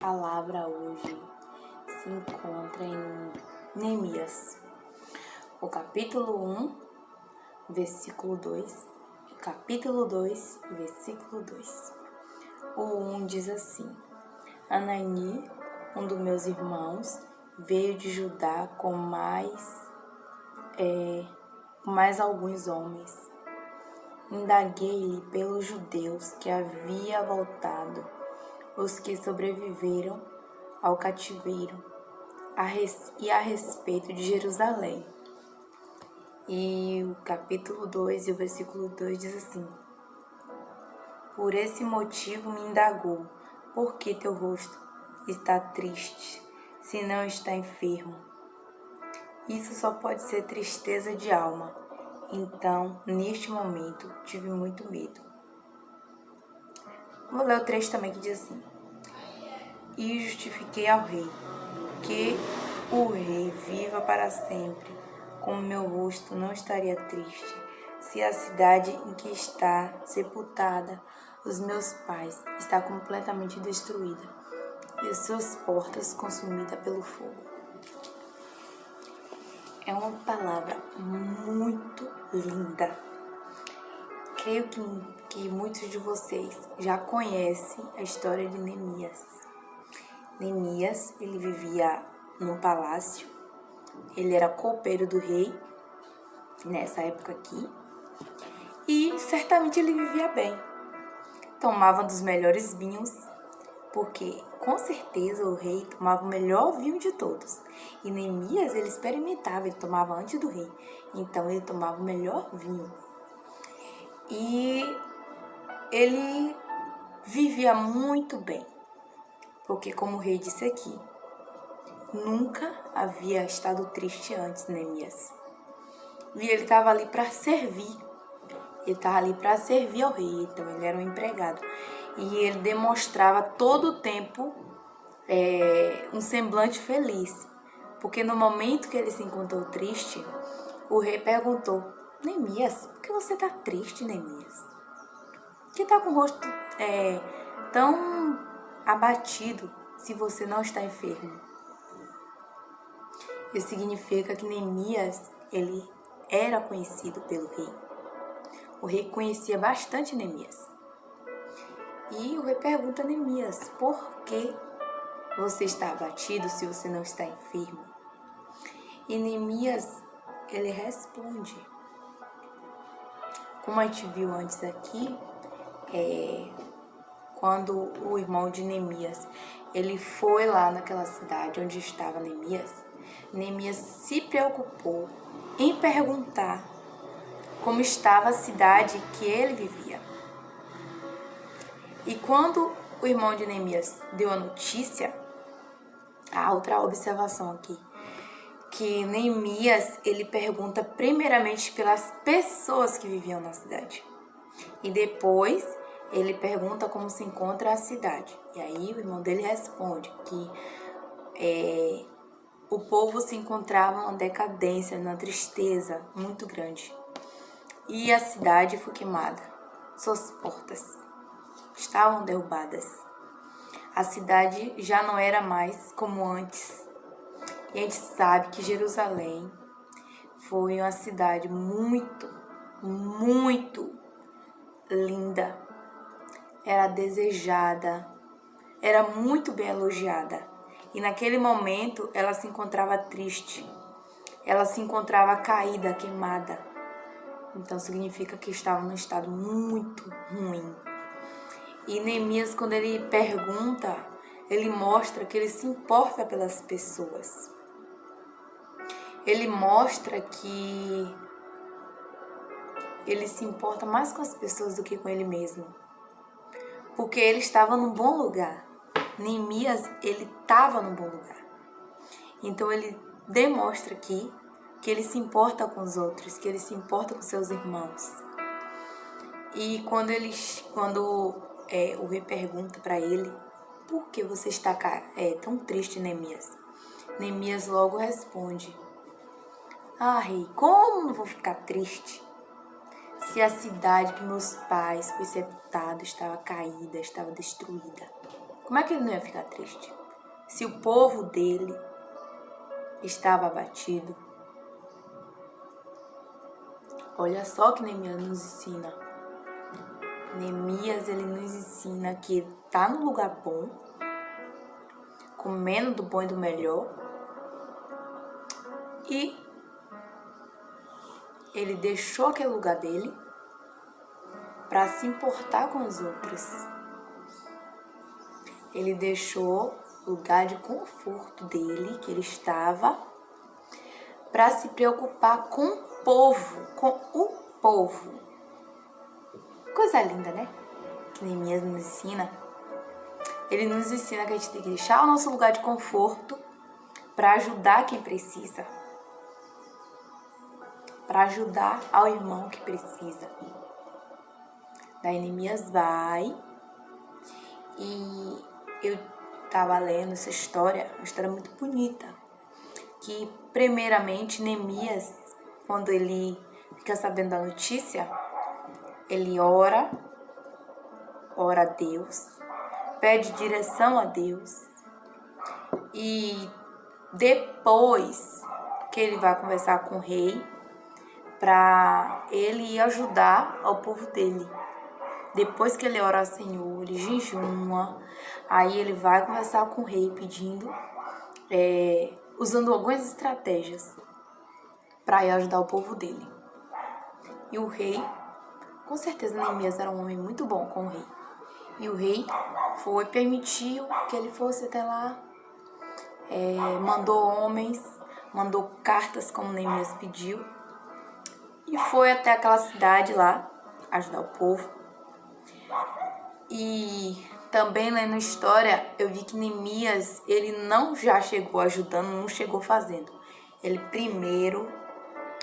A palavra hoje se encontra em Neemias, o capítulo 1, versículo 2, e capítulo 2, versículo 2. O 1 diz assim: Anani, um dos meus irmãos, veio de Judá com mais alguns homens. Indaguei-lhe pelos judeus que havia voltado, os que sobreviveram ao cativeiro, e a respeito de Jerusalém. E o capítulo 2 e o versículo 2 diz assim: Por esse motivo me indagou, por que teu rosto está triste, se não está enfermo? Isso só pode ser tristeza de alma. Então, neste momento, tive muito medo. Vou ler o trecho também que diz assim: E justifiquei ao rei, que o rei viva para sempre, como meu rosto não estaria triste, se a cidade em que está sepultada os meus pais está completamente destruída, e suas portas consumidas pelo fogo. É uma palavra muito linda. Creio que muitos de vocês já conhecem a história de Neemias. Neemias, ele vivia num palácio, ele era copeiro do rei, nessa época aqui, e certamente ele vivia bem. Tomava dos melhores vinhos, porque com certeza o rei tomava o melhor vinho de todos. E Neemias, ele experimentava, ele tomava antes do rei, então ele tomava o melhor vinho. E ele vivia muito bem, porque como o rei disse aqui, nunca havia estado triste antes, Neemias. E ele estava ali para servir. Ele estava ali para servir ao rei, então ele era um empregado. E ele demonstrava todo o tempo um semblante feliz. Porque no momento que ele se encontrou triste, o rei perguntou: Neemias, por que você está triste, Neemias? Por que está com o rosto tão abatido se você não está enfermo? Isso significa que Neemias, ele era conhecido pelo rei. O rei conhecia bastante Neemias. E o rei pergunta a Neemias: por que você está abatido se você não está enfermo? E Neemias, ele responde. Como a gente viu antes aqui, quando o irmão de Neemias, ele foi lá naquela cidade onde estava Neemias se preocupou em perguntar como estava a cidade que ele vivia. E quando o irmão de Neemias deu a notícia, a outra observação aqui, que Neemias, ele pergunta primeiramente pelas pessoas que viviam na cidade. E depois ele pergunta como se encontra a cidade. E aí o irmão dele responde que o povo se encontrava numa decadência, numa tristeza muito grande. E a cidade foi queimada. Suas portas estavam derrubadas. A cidade já não era mais como antes. E a gente sabe que Jerusalém foi uma cidade muito, muito linda. Era desejada, era muito bem elogiada. E naquele momento ela se encontrava triste. Ela se encontrava caída, queimada. Então significa que estava num estado muito ruim. E Neemias, quando ele pergunta, ele mostra que ele se importa pelas pessoas. Ele mostra que ele se importa mais com as pessoas do que com ele mesmo. Porque ele estava num bom lugar. Neemias, ele estava num bom lugar. Então ele demonstra aqui que ele se importa com os outros, que ele se importa com seus irmãos. E quando o rei pergunta para ele: por que você está tão triste, Neemias? Neemias logo responde: rei, como não vou ficar triste? Se a cidade que meus pais foi sepultada estava caída, estava destruída. Como é que ele não ia ficar triste? Se o povo dele estava abatido. Olha só o que Neemias nos ensina. Neemias, ele nos ensina que ele está no lugar bom, comendo do bom e do melhor, e ele deixou aquele lugar dele para se importar com os outros. Ele deixou o lugar de conforto dele, que ele estava, para se preocupar com o povo, Coisa linda, né? Que Neemias nos ensina. Ele nos ensina que a gente tem que deixar o nosso lugar de conforto para ajudar quem precisa. Para ajudar ao irmão que precisa. Daí Neemias vai e eu estava lendo essa história, uma história muito bonita. Que primeiramente Neemias, quando ele fica sabendo da notícia, ele ora a Deus, pede direção a Deus e depois que ele vai conversar com o rei para ele ir ajudar ao povo dele. Depois que ele ora ao Senhor, ele jejuma, aí ele vai conversar com o rei pedindo, usando algumas estratégias para ir ajudar o povo dele. E o rei, com certeza Neemias era um homem muito bom com o rei. E o rei permitiu que ele fosse até lá, mandou homens, mandou cartas como Neemias pediu, e foi até aquela cidade lá ajudar o povo. E também lendo a história, eu vi que Neemias, ele não já chegou ajudando, não chegou fazendo. Ele primeiro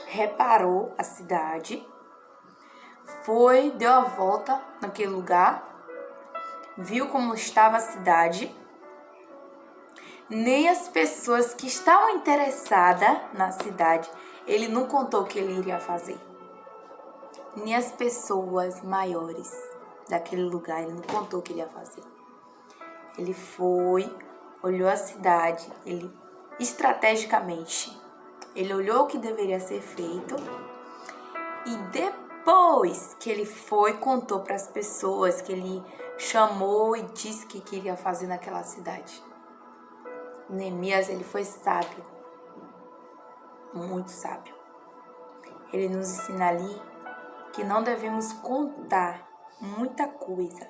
reparou a cidade, deu a volta naquele lugar, viu como estava a cidade. Nem as pessoas que estavam interessadas na cidade, ele não contou o que ele iria fazer. Nem as pessoas maiores daquele lugar, ele não contou o que ele ia fazer. Ele foi, olhou a cidade, ele estrategicamente, ele olhou o que deveria ser feito e depois que ele foi, contou para as pessoas que ele chamou e disse que queria fazer naquela cidade. Neemias, ele foi sábio, muito sábio. Ele nos ensina ali que não devemos contar muita coisa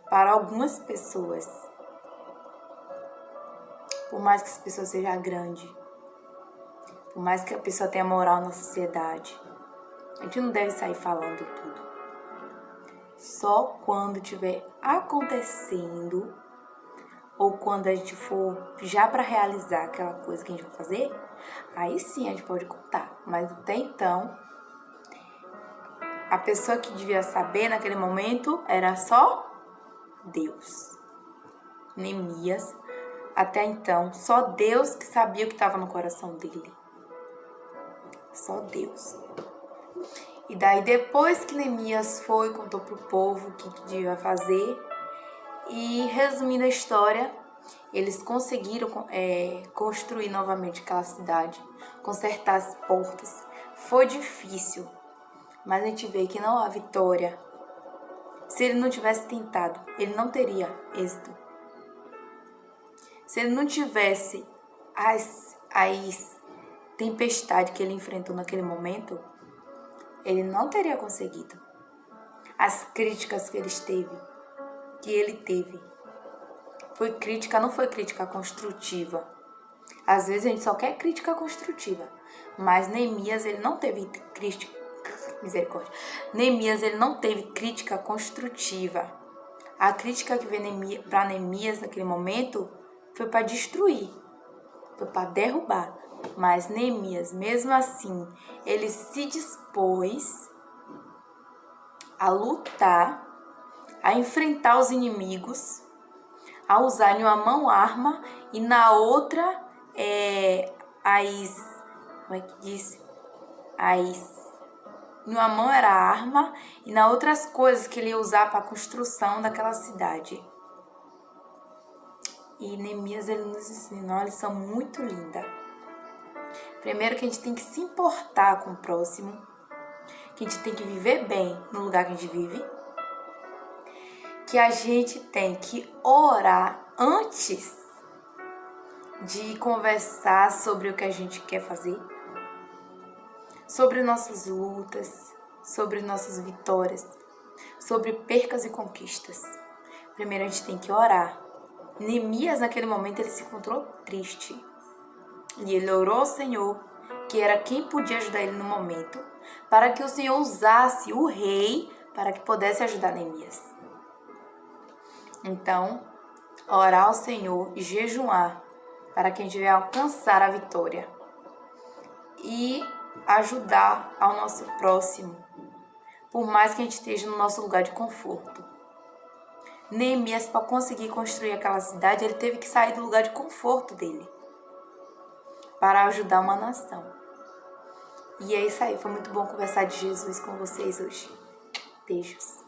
para algumas pessoas, por mais que essa pessoa seja grande, por mais que a pessoa tenha moral na sociedade. A gente não deve sair falando tudo. Só quando estiver acontecendo ou quando a gente for já para realizar aquela coisa que a gente vai fazer, aí sim a gente pode contar. Mas até então, a pessoa que devia saber naquele momento era só Deus. Neemias, até então, só Deus que sabia o que estava no coração dele. Só Deus. E daí depois que Neemias foi, contou pro povo o que devia fazer. E resumindo a história, eles conseguiram construir novamente aquela cidade, consertar as portas. Foi difícil, mas a gente vê que não há vitória. Se ele não tivesse tentado, ele não teria êxito. Se ele não tivesse as tempestades que ele enfrentou naquele momento, ele não teria conseguido. As críticas que ele teve, foi crítica, não foi crítica construtiva. Às vezes a gente só quer crítica construtiva, mas Neemias, ele não teve crítica, misericórdia. Neemias, ele não teve crítica construtiva. A crítica que veio para Neemias naquele momento foi para destruir, foi para derrubar. Mas Neemias, mesmo assim, ele se dispôs a lutar, a enfrentar os inimigos, a usar em uma mão arma e na outra como é que diz? Em uma mão era arma e na outras coisas que ele ia usar para a construção daquela cidade. E Neemias, ele nos ensina uma lição muito linda. Primeiro, que a gente tem que se importar com o próximo, que a gente tem que viver bem no lugar que a gente vive, que a gente tem que orar antes de conversar sobre o que a gente quer fazer, sobre nossas lutas, sobre nossas vitórias, sobre percas e conquistas. Primeiro a gente tem que orar. Neemias, naquele momento, ele se encontrou triste. E ele orou ao Senhor, que era quem podia ajudar ele no momento, para que o Senhor usasse o rei para que pudesse ajudar Neemias. Então, orar ao Senhor e jejuar para que a gente venha alcançar a vitória. E ajudar ao nosso próximo, por mais que a gente esteja no nosso lugar de conforto. Neemias, para conseguir construir aquela cidade, ele teve que sair do lugar de conforto dele para ajudar uma nação. E é isso aí, foi muito bom conversar de Jesus com vocês hoje. Beijos.